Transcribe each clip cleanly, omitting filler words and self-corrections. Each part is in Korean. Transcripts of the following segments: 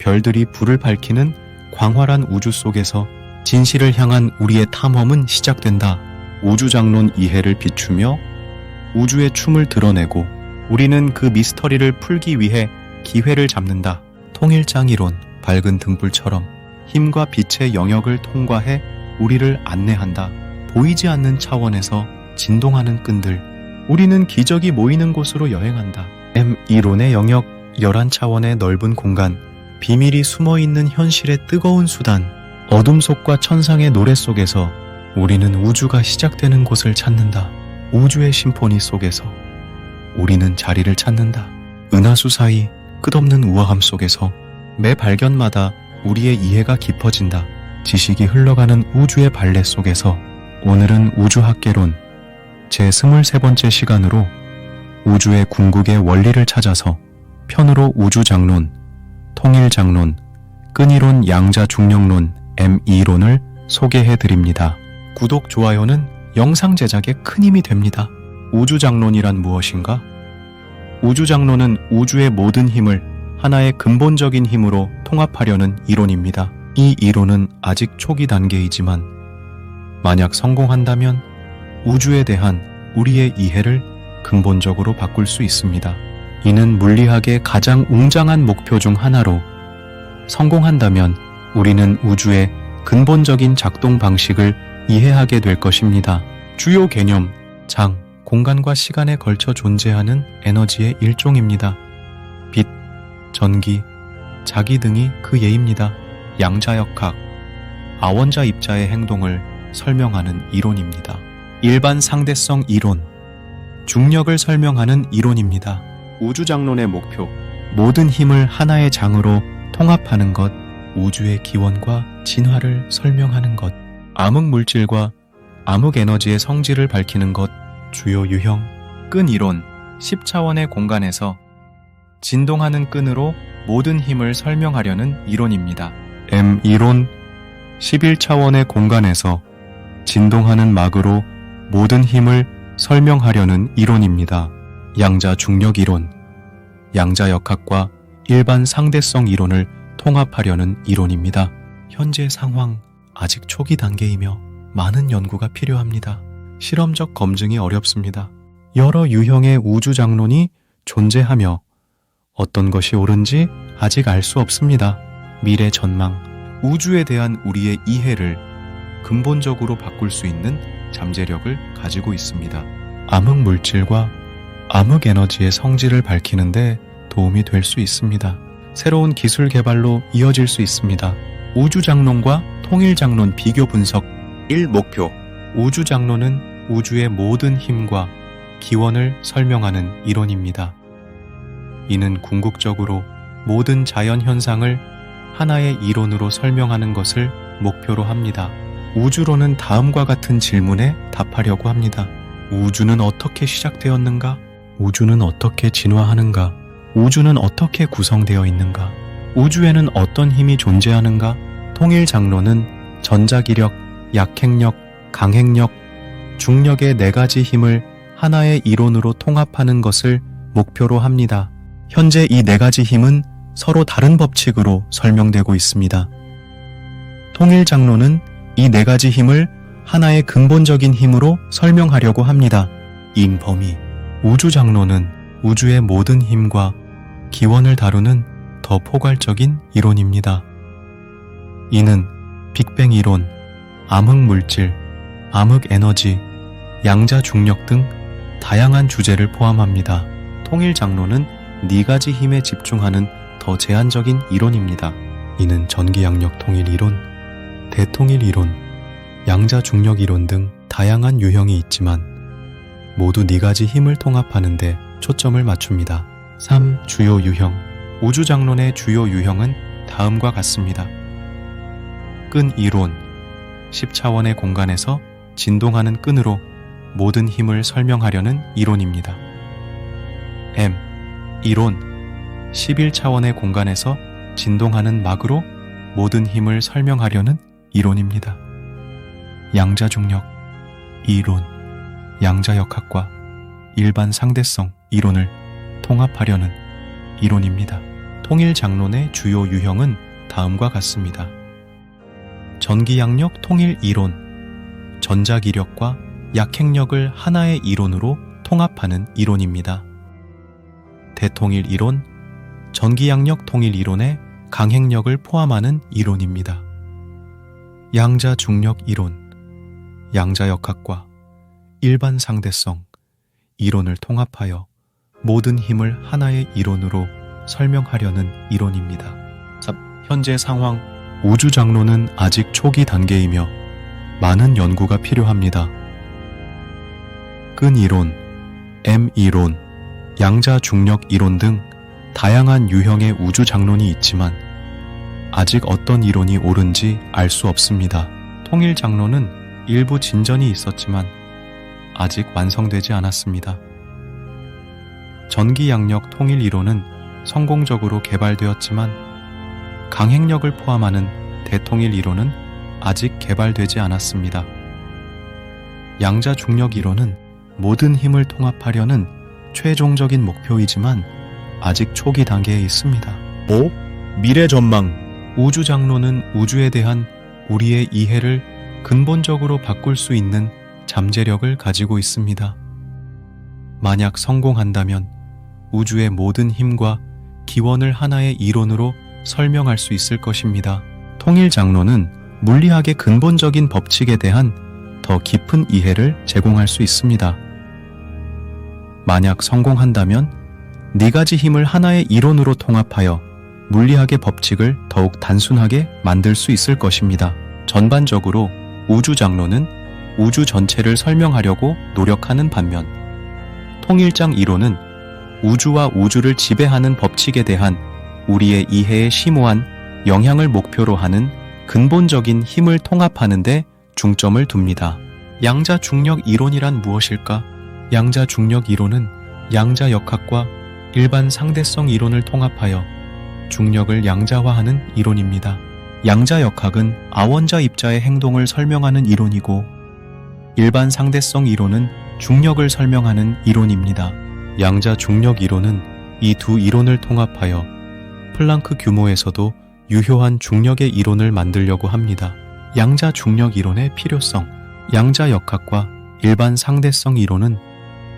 별들이 불을 밝히는 광활한 우주 속에서 진실을 향한 우리의 탐험은 시작된다. 우주장론 이해를 비추며 우주의 춤을 드러내고 우리는 그 미스터리를 풀기 위해 기회를 잡는다. 통일장 이론, 밝은 등불처럼 힘과 빛의 영역을 통과해 우리를 안내한다. 보이지 않는 차원에서 진동하는 끈들, 우리는 기적이 모이는 곳으로 여행한다. M 이론의 영역, 11차원의 넓은 공간, 비밀이 숨어있는 현실의 뜨거운 수단, 어둠 속과 천상의 노래 속에서 우리는 우주가 시작되는 곳을 찾는다. 우주의 심포니 속에서 우리는 자리를 찾는다. 은하수 사이 끝없는 우아함 속에서 매 발견마다 우리의 이해가 깊어진다. 지식이 흘러가는 우주의 발레 속에서 오늘은 우주학개론 제23번째 시간으로 우주의 궁극의 원리를 찾아서 편으로 우주장론, 통일장론, 끈이론, 양자중력론, M2론을 소개해드립니다. 구독, 좋아요는 영상 제작에 큰 힘이 됩니다. 우주장론이란 무엇인가? 우주장론은 우주의 모든 힘을 하나의 근본적인 힘으로 통합하려는 이론입니다. 이 이론은 아직 초기 단계이지만 만약 성공한다면 우주에 대한 우리의 이해를 근본적으로 바꿀 수 있습니다. 이는 물리학의 가장 웅장한 목표 중 하나로 성공한다면 우리는 우주의 근본적인 작동 방식을 이해하게 될 것입니다. 주요 개념, 장, 공간과 시간에 걸쳐 존재하는 에너지의 일종입니다. 빛, 전기, 자기 등이 그 예입니다. 양자역학, 아원자 입자의 행동을 설명하는 이론입니다. 일반 상대성 이론, 중력을 설명하는 이론입니다. 우주장론의 목표, 모든 힘을 하나의 장으로 통합하는 것, 우주의 기원과 진화를 설명하는 것, 암흑물질과 암흑에너지의 성질을 밝히는 것, 주요 유형, 끈 이론, 10차원의 공간에서 진동하는 끈으로 모든 힘을 설명하려는 이론입니다. M 이론, 11차원의 공간에서 진동하는 막으로 모든 힘을 설명하려는 이론입니다. 양자 중력 이론, 양자역학과 일반 상대성 이론을 통합하려는 이론입니다. 현재 상황 아직 초기 단계이며 많은 연구가 필요합니다. 실험적 검증이 어렵습니다. 여러 유형의 우주장론이 존재하며 어떤 것이 옳은지 아직 알 수 없습니다. 미래 전망, 우주에 대한 우리의 이해를 근본적으로 바꿀 수 있는 잠재력을 가지고 있습니다. 암흑물질과 암흑에너지의 성질을 밝히는데 도움이 될 수 있습니다. 새로운 기술 개발로 이어질 수 있습니다. 우주장론과 통일장론 비교 분석 1. 목표, 우주장론은 우주의 모든 힘과 기원을 설명하는 이론입니다. 이는 궁극적으로 모든 자연 현상을 하나의 이론으로 설명하는 것을 목표로 합니다. 우주론은 다음과 같은 질문에 답하려고 합니다. 우주는 어떻게 시작되었는가? 우주는 어떻게 진화하는가? 우주는 어떻게 구성되어 있는가? 우주에는 어떤 힘이 존재하는가? 통일장론은 전자기력, 약행력, 강행력, 중력의 4가지 힘을 하나의 이론으로 통합하는 것을 목표로 합니다. 현재 이 4가지 힘은 서로 다른 법칙으로 설명되고 있습니다. 통일장론은 이 4가지 힘을 하나의 근본적인 힘으로 설명하려고 합니다. 인범위, 우주장론은 우주의 모든 힘과 기원을 다루는 더 포괄적인 이론입니다. 이는 빅뱅 이론, 암흑물질, 암흑에너지, 양자중력 등 다양한 주제를 포함합니다. 통일장론은 4가지 힘에 집중하는 더 제한적인 이론입니다. 이는 전기양력 통일 이론, 대통일 이론, 양자중력 이론 등 다양한 유형이 있지만 모두 4가지 힘을 통합하는 데 초점을 맞춥니다. 3. 주요 유형, 우주장론의 주요 유형은 다음과 같습니다. 끈 이론, 10차원의 공간에서 진동하는 끈으로 모든 힘을 설명하려는 이론입니다. M 이론, 11차원의 공간에서 진동하는 막으로 모든 힘을 설명하려는 이론입니다. 양자중력 이론, 양자역학과 일반 상대성 이론을 통합하려는 이론입니다. 통일장론의 주요 유형은 다음과 같습니다. 전기양력 통일 이론, 전자기력과 약행력을 하나의 이론으로 통합하는 이론입니다. 대통일 이론, 전기양력 통일 이론에 강행력을 포함하는 이론입니다. 양자중력 이론, 양자역학과 일반 상대성, 이론을 통합하여 모든 힘을 하나의 이론으로 설명하려는 이론입니다. 현재 상황, 우주장론은 아직 초기 단계이며 많은 연구가 필요합니다. 끈이론, M이론, 양자중력 이론 등 다양한 유형의 우주장론이 있지만 아직 어떤 이론이 옳은지 알 수 없습니다. 통일장론은 일부 진전이 있었지만 아직 완성되지 않았습니다. 전기양력 통일 이론은 성공적으로 개발되었지만 강행력을 포함하는 대통일 이론은 아직 개발되지 않았습니다. 양자중력 이론은 모든 힘을 통합하려는 최종적인 목표이지만 아직 초기 단계에 있습니다. 5. 미래 전망. 우주장론은 우주에 대한 우리의 이해를 근본적으로 바꿀 수 있는 잠재력을 가지고 있습니다. 만약 성공한다면 우주의 모든 힘과 기원을 하나의 이론으로 설명할 수 있을 것입니다. 통일장론은 물리학의 근본적인 법칙에 대한 더 깊은 이해를 제공할 수 있습니다. 만약 성공한다면 네 가지 힘을 하나의 이론으로 통합하여 물리학의 법칙을 더욱 단순하게 만들 수 있을 것입니다. 전반적으로 우주장론은 우주 전체를 설명하려고 노력하는 반면 통일장 이론은 우주와 우주를 지배하는 법칙에 대한 우리의 이해에 심오한 영향을 목표로 하는 근본적인 힘을 통합하는 데 중점을 둡니다. 양자중력 이론이란 무엇일까? 양자중력 이론은 양자역학과 일반 상대성 이론을 통합하여 중력을 양자화하는 이론입니다. 양자역학은 아원자 입자의 행동을 설명하는 이론이고 일반 상대성 이론은 중력을 설명하는 이론입니다. 양자중력 이론은 이 두 이론을 통합하여 플랑크 규모에서도 유효한 중력의 이론을 만들려고 합니다. 양자중력 이론의 필요성. 양자역학과 일반 상대성 이론은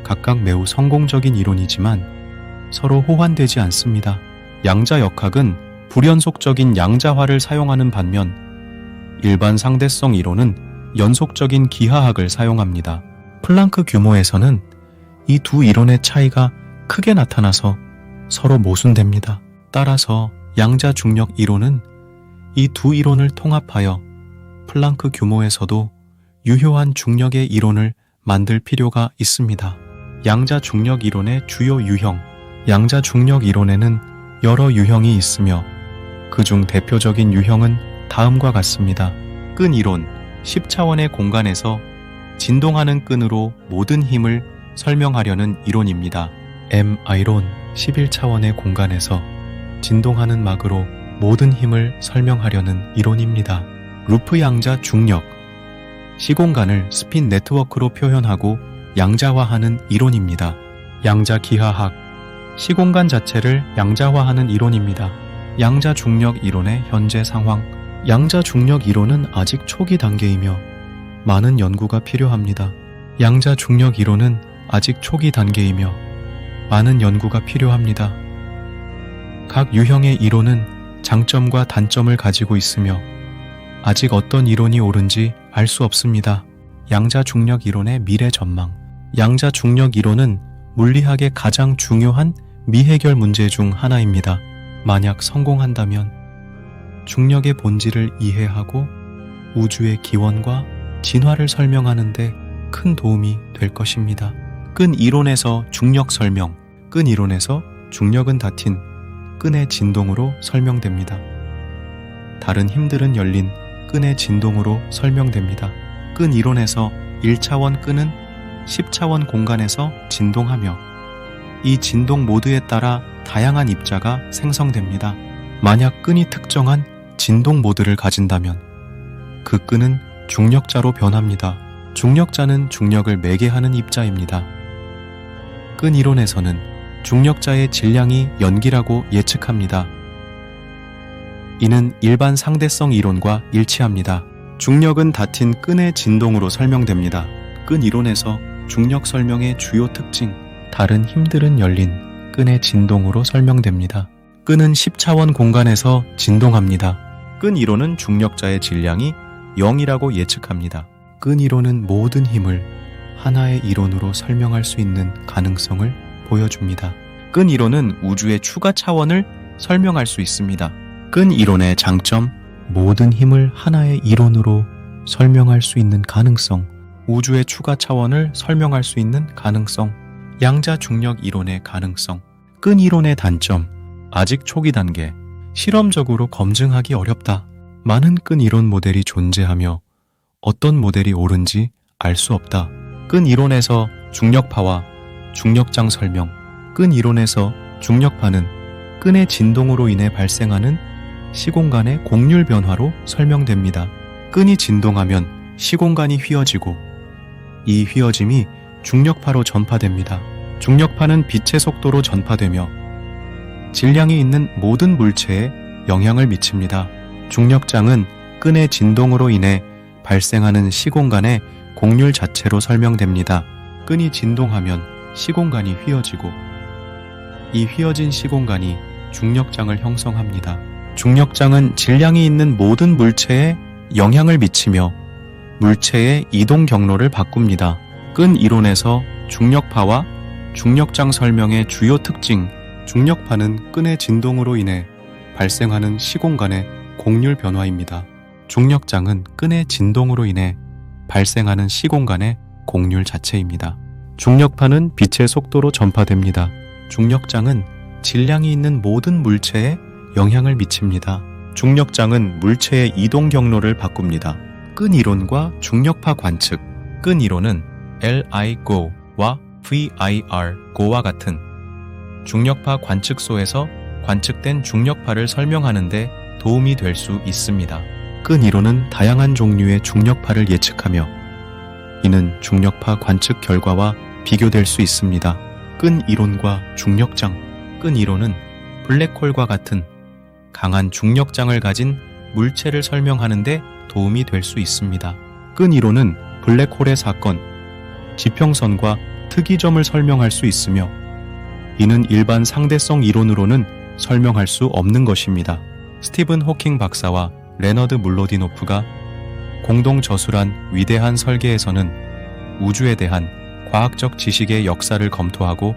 각각 매우 성공적인 이론이지만 서로 호환되지 않습니다. 양자역학은 불연속적인 양자화를 사용하는 반면 일반 상대성 이론은 연속적인 기하학을 사용합니다. 플랑크 규모에서는 이 두 이론의 차이가 크게 나타나서 서로 모순됩니다. 따라서 양자중력 이론은 이 두 이론을 통합하여 플랑크 규모에서도 유효한 중력의 이론을 만들 필요가 있습니다. 양자중력 이론의 주요 유형. 양자중력 이론에는 여러 유형이 있으며 그중 대표적인 유형은 다음과 같습니다. 끈 이론. 10차원의 공간에서 진동하는 끈으로 모든 힘을 설명하려는 이론입니다. M이론. 11차원의 공간에서 진동하는 막으로 모든 힘을 설명하려는 이론입니다. 루프 양자 중력. 시공간을 스핀 네트워크로 표현하고 양자화하는 이론입니다. 양자 기하학. 시공간 자체를 양자화하는 이론입니다. 양자 중력 이론의 현재 상황. 양자 중력 이론은 아직 초기 단계이며 많은 연구가 필요합니다. 양자 중력 이론은 아직 초기 단계이며 많은 연구가 필요합니다. 각 유형의 이론은 장점과 단점을 가지고 있으며 아직 어떤 이론이 옳은지 알 수 없습니다. 양자 중력 이론의 미래 전망. 양자 중력 이론은 물리학의 가장 중요한 미해결 문제 중 하나입니다. 만약 성공한다면 중력의 본질을 이해하고 우주의 기원과 진화를 설명하는 데 큰 도움이 될 것입니다. 끈 이론에서 중력 설명. 끈 이론에서 중력은 닫힌 끈의 진동으로 설명됩니다. 다른 힘들은 열린 끈의 진동으로 설명됩니다. 끈 이론에서 1차원 끈은 10차원 공간에서 진동하며 이 진동 모드에 따라 다양한 입자가 생성됩니다. 만약 끈이 특정한 진동 모드를 가진다면 그 끈은 중력자로 변합니다. 중력자는 중력을 매개하는 입자입니다. 끈 이론에서는 중력자의 질량이 연기라고 예측합니다. 이는 일반 상대성 이론과 일치합니다. 중력은 닫힌 끈의 진동으로 설명됩니다. 끈 이론에서 중력 설명의 주요 특징, 다른 힘들은 열린 끈의 진동으로 설명됩니다. 끈은 10차원 공간에서 진동합니다. 끈 이론은 중력자의 질량이 0이라고 예측합니다. 끈 이론은 모든 힘을 하나의 이론으로 설명할 수 있는 가능성을 보여줍니다. 끈 이론은 우주의 추가 차원을 설명할 수 있습니다. 끈 이론의 장점, 모든 힘을 하나의 이론으로 설명할 수 있는 가능성, 우주의 추가 차원을 설명할 수 있는 가능성, 양자 중력 이론의 가능성. 끈 이론의 단점, 아직 초기 단계, 실험적으로 검증하기 어렵다. 많은 끈 이론 모델이 존재하며 어떤 모델이 옳은지 알 수 없다. 끈 이론에서 중력파와 중력장 설명. 끈 이론에서 중력파는 끈의 진동으로 인해 발생하는 시공간의 곡률 변화로 설명됩니다. 끈이 진동하면 시공간이 휘어지고 이 휘어짐이 중력파로 전파됩니다. 중력파는 빛의 속도로 전파되며 질량이 있는 모든 물체에 영향을 미칩니다. 중력장은 끈의 진동으로 인해 발생하는 시공간의 곡률 자체로 설명됩니다. 끈이 진동하면 시공간이 휘어지고 이 휘어진 시공간이 중력장을 형성합니다. 중력장은 질량이 있는 모든 물체에 영향을 미치며 물체의 이동 경로를 바꿉니다. 끈 이론에서 중력파와 중력장 설명의 주요 특징, 중력파는 끈의 진동으로 인해 발생하는 시공간의 곡률 변화입니다. 중력장은 끈의 진동으로 인해 발생하는 시공간의 곡률 자체입니다. 중력파는 빛의 속도로 전파됩니다. 중력장은 질량이 있는 모든 물체에 영향을 미칩니다. 중력장은 물체의 이동 경로를 바꿉니다. 끈 이론과 중력파 관측. 끈 이론은 LIGO와 VIR-GO와 같은 중력파 관측소에서 관측된 중력파를 설명하는 데 도움이 될 수 있습니다. 끈 이론은 다양한 종류의 중력파를 예측하며 이는 중력파 관측 결과와 비교될 수 있습니다. 끈 이론과 중력장. 끈 이론은 블랙홀과 같은 강한 중력장을 가진 물체를 설명하는 데 도움이 될 수 있습니다. 끈 이론은 블랙홀의 사건, 지평선과 특이점을 설명할 수 있으며 이는 일반 상대성 이론으로는 설명할 수 없는 것입니다. 스티븐 호킹 박사와 레너드 물로디노프가 공동 저술한 위대한 설계에서는 우주에 대한 과학적 지식의 역사를 검토하고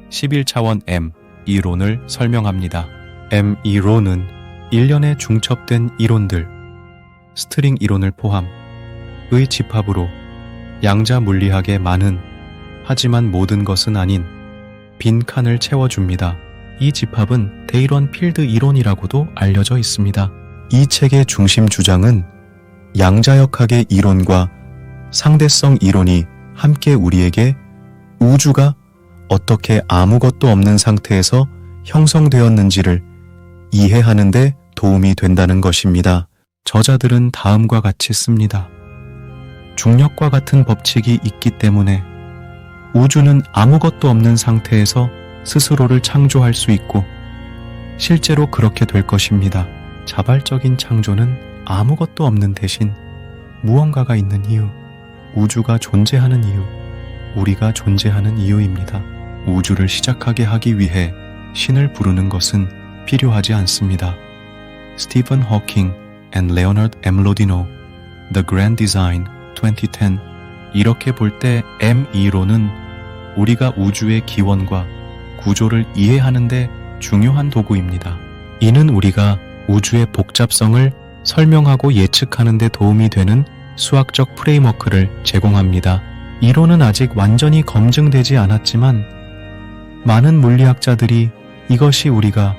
11차원 M 이론을 설명합니다. M 이론은 일련의 중첩된 이론들, 스트링 이론을 포함의 집합으로 양자 물리학의 많은, 하지만 모든 것은 아닌 빈 칸을 채워줍니다. 이 집합은 데이런 필드 이론이라고도 알려져 있습니다. 이 책의 중심 주장은 양자역학의 이론과 상대성 이론이 함께 우리에게 우주가 어떻게 아무것도 없는 상태에서 형성되었는지를 이해하는 데 도움이 된다는 것입니다. 저자들은 다음과 같이 씁니다. 중력과 같은 법칙이 있기 때문에 우주는 아무것도 없는 상태에서 스스로를 창조할 수 있고 실제로 그렇게 될 것입니다. 자발적인 창조는 아무것도 없는 대신 무언가가 있는 이유, 우주가 존재하는 이유, 우리가 존재하는 이유입니다. 우주를 시작하게 하기 위해 신을 부르는 것은 필요하지 않습니다. 스티븐 호킹 and Leonard Mlodinow, The Grand Design 2010. 이렇게 볼 때 M 이론은 우리가 우주의 기원과 구조를 이해하는 데 중요한 도구입니다. 이는 우리가 우주의 복잡성을 설명하고 예측하는 데 도움이 되는 수학적 프레임워크를 제공합니다. 이론은 아직 완전히 검증되지 않았지만 많은 물리학자들이 이것이 우리가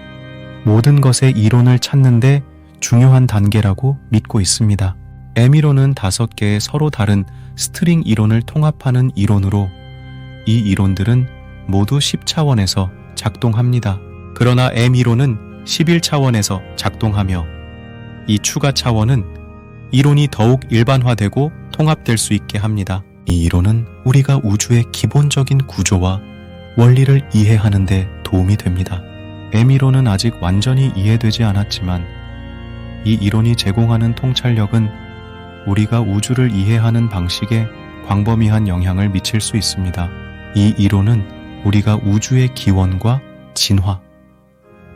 모든 것의 이론을 찾는 데 중요한 단계라고 믿고 있습니다. M이론은 5개의 서로 다른 스트링 이론을 통합하는 이론으로 이 이론들은 모두 10차원에서 작동합니다. 그러나 M이론은 11차원에서 작동하며 이 추가 차원은 이론이 더욱 일반화되고 통합될 수 있게 합니다. 이 이론은 우리가 우주의 기본적인 구조와 원리를 이해하는 데 도움이 됩니다. M이론은 아직 완전히 이해되지 않았지만 이 이론이 제공하는 통찰력은 우리가 우주를 이해하는 방식에 광범위한 영향을 미칠 수 있습니다. 이 이론은 우리가 우주의 기원과 진화,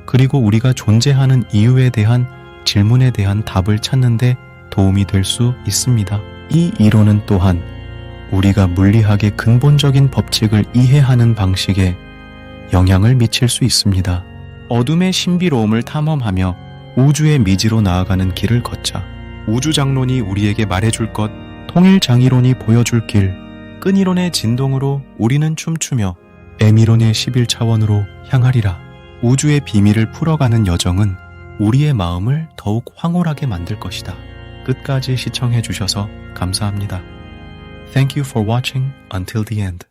그리고 우리가 존재하는 이유에 대한 질문에 대한 답을 찾는 데 도움이 될 수 있습니다. 이 이론은 또한 우리가 물리학의 근본적인 법칙을 이해하는 방식에 영향을 미칠 수 있습니다. 어둠의 신비로움을 탐험하며 우주의 미지로 나아가는 길을 걷자. 우주장론이 우리에게 말해줄 것, 통일장이론이 보여줄 길, 끈이론의 진동으로 우리는 춤추며 M이론의 11차원으로 향하리라. 우주의 비밀을 풀어가는 여정은 우리의 마음을 더욱 황홀하게 만들 것이다. 끝까지 시청해 주셔서 감사합니다. Thank you for watching until the end.